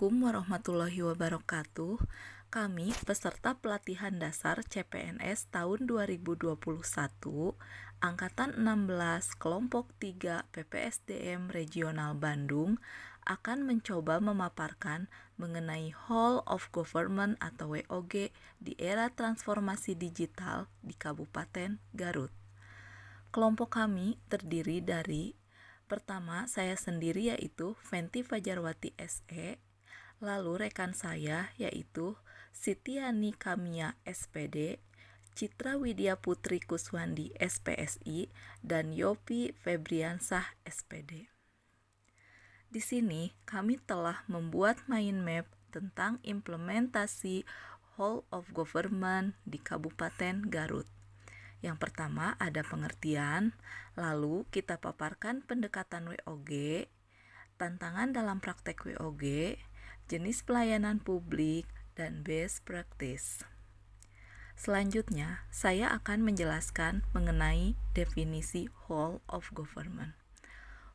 Assalamualaikum warahmatullahi wabarakatuh. Kami peserta pelatihan dasar CPNS tahun 2021, Angkatan 16, Kelompok 3 PPSDM Regional Bandung akan mencoba memaparkan mengenai Whole of Government atau WOG di era transformasi digital di Kabupaten Garut. Kelompok kami terdiri dari pertama, saya sendiri yaitu Fenty Fajarwati SE, lalu rekan saya yaitu Sitiani Kamia SPD, Citra Widya Putri Kuswandi SPSI, dan Yopi Febriansah SPD. Di sini kami telah membuat mind map tentang implementasi Whole of Government di Kabupaten Garut. Yang pertama ada pengertian, lalu kita paparkan pendekatan WOG, tantangan dalam praktek WOG, jenis pelayanan publik, dan best practice. Selanjutnya, saya akan menjelaskan mengenai definisi Whole of Government.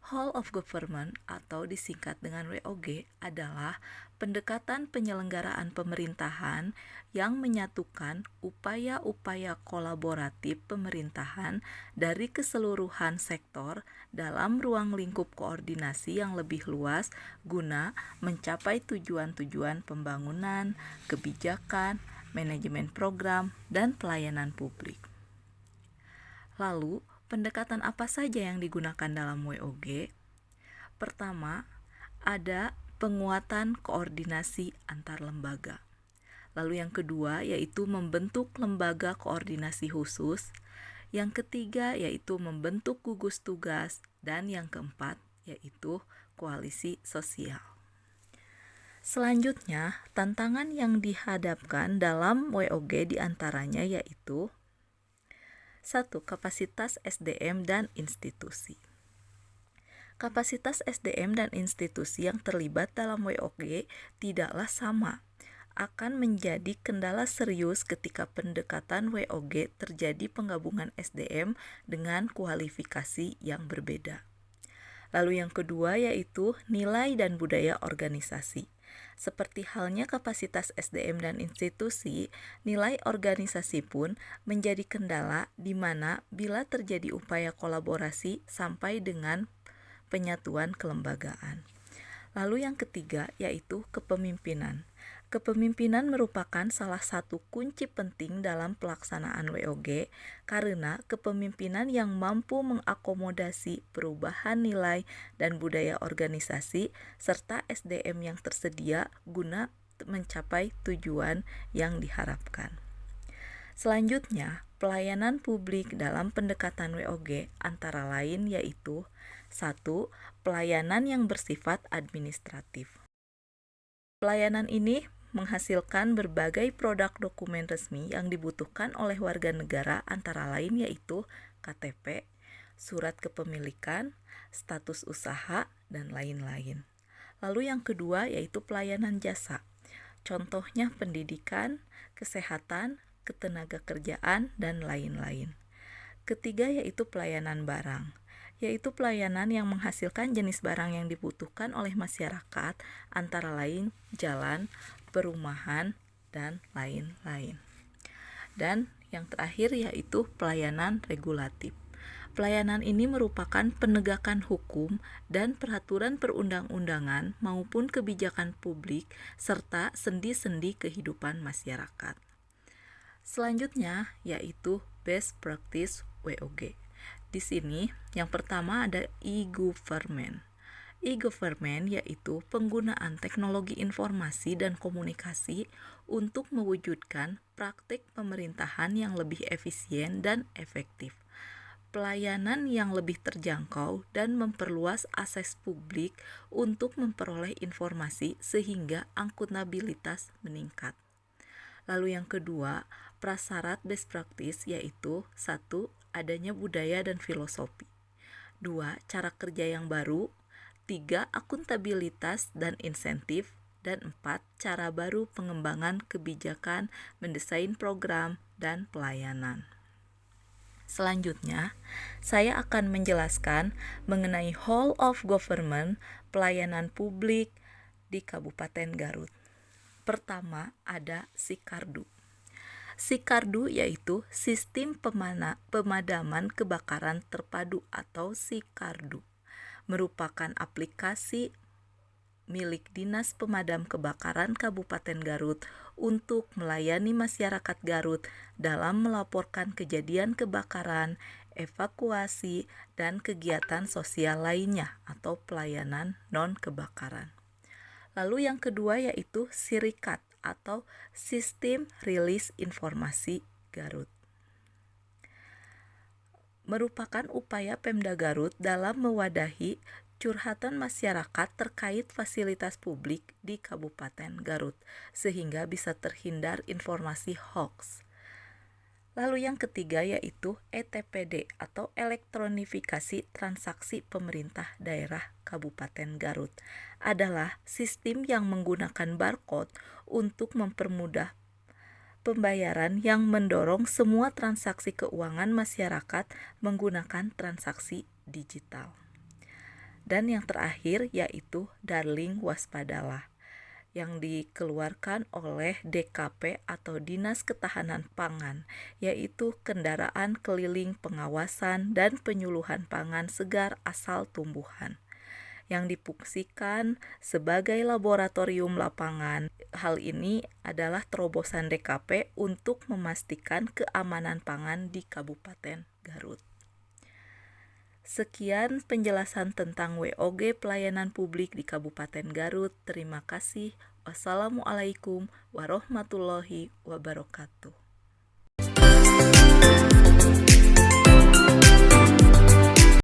Whole of Government atau disingkat dengan WOG adalah pendekatan penyelenggaraan pemerintahan yang menyatukan upaya-upaya kolaboratif pemerintahan dari keseluruhan sektor dalam ruang lingkup koordinasi yang lebih luas guna mencapai tujuan-tujuan pembangunan, kebijakan, manajemen program, dan pelayanan publik. Lalu, pendekatan apa saja yang digunakan dalam WOG? Pertama, ada penguatan koordinasi antar lembaga. Lalu yang kedua yaitu membentuk lembaga koordinasi khusus. Yang ketiga yaitu membentuk gugus tugas. Dan yang keempat yaitu koalisi sosial. Selanjutnya, tantangan yang dihadapkan dalam WOG diantaranya yaitu 1. Kapasitas SDM dan institusi. Kapasitas SDM dan institusi yang terlibat dalam WOG tidaklah sama. Akan menjadi kendala serius ketika pendekatan WOG terjadi penggabungan SDM dengan kualifikasi yang berbeda. Lalu yang kedua yaitu nilai dan budaya organisasi. Seperti halnya kapasitas SDM dan institusi, nilai organisasi pun menjadi kendala di mana bila terjadi upaya kolaborasi sampai dengan penyatuan kelembagaan. Lalu yang ketiga yaitu kepemimpinan. Kepemimpinan merupakan salah satu kunci penting dalam pelaksanaan WOG karena kepemimpinan yang mampu mengakomodasi perubahan nilai dan budaya organisasi serta SDM yang tersedia guna mencapai tujuan yang diharapkan. Selanjutnya, pelayanan publik dalam pendekatan WOG antara lain yaitu 1. Pelayanan yang bersifat administratif. Pelayanan ini menghasilkan berbagai produk dokumen resmi yang dibutuhkan oleh warga negara antara lain yaitu KTP, surat kepemilikan, status usaha, dan lain-lain. Lalu yang kedua yaitu pelayanan jasa. Contohnya pendidikan, kesehatan, ketenagakerjaan, dan lain-lain. Ketiga yaitu pelayanan barang, yaitu pelayanan yang menghasilkan jenis barang yang dibutuhkan oleh masyarakat antara lain jalan, perumahan, dan lain-lain. Dan yang terakhir yaitu pelayanan regulatif. Pelayanan ini merupakan penegakan hukum dan peraturan perundang-undangan maupun kebijakan publik serta sendi-sendi kehidupan masyarakat. Selanjutnya yaitu best practice WOG. Di sini yang pertama ada e-government. E-government yaitu penggunaan teknologi informasi dan komunikasi untuk mewujudkan praktik pemerintahan yang lebih efisien dan efektif, pelayanan yang lebih terjangkau, dan memperluas akses publik untuk memperoleh informasi sehingga akuntabilitas meningkat. Lalu yang kedua, prasyarat best practice yaitu 1. Adanya budaya dan filosofi, 2. Cara kerja yang baru, 3. Akuntabilitas dan insentif, dan 4. Cara baru pengembangan kebijakan, mendesain program, dan pelayanan. Selanjutnya, saya akan menjelaskan mengenai Whole of Government, pelayanan publik, di Kabupaten Garut. Pertama, ada Sikardu. Sikardu yaitu Sistem Pemadaman Kebakaran Terpadu atau Sikardu. Merupakan aplikasi milik Dinas Pemadam Kebakaran Kabupaten Garut untuk melayani masyarakat Garut dalam melaporkan kejadian kebakaran, evakuasi, dan kegiatan sosial lainnya atau pelayanan non-kebakaran. Lalu yang kedua yaitu Sirikat atau Sistem Rilis Informasi Garut. Merupakan upaya Pemda Garut dalam mewadahi curhatan masyarakat terkait fasilitas publik di Kabupaten Garut, sehingga bisa terhindar informasi hoax. Lalu yang ketiga yaitu ETPD atau Elektronifikasi Transaksi Pemerintah Daerah Kabupaten Garut. Adalah sistem yang menggunakan barcode untuk mempermudah pembayaran yang mendorong semua transaksi keuangan masyarakat menggunakan transaksi digital. Dan yang terakhir yaitu Darling Waspadalah yang dikeluarkan oleh DKP atau Dinas Ketahanan Pangan, yaitu kendaraan keliling pengawasan dan penyuluhan pangan segar asal tumbuhan yang difungsikan sebagai laboratorium lapangan. Hal ini adalah terobosan DKP untuk memastikan keamanan pangan di Kabupaten Garut. Sekian penjelasan tentang WOG pelayanan publik di Kabupaten Garut. Terima kasih. Wassalamualaikum warahmatullahi wabarakatuh.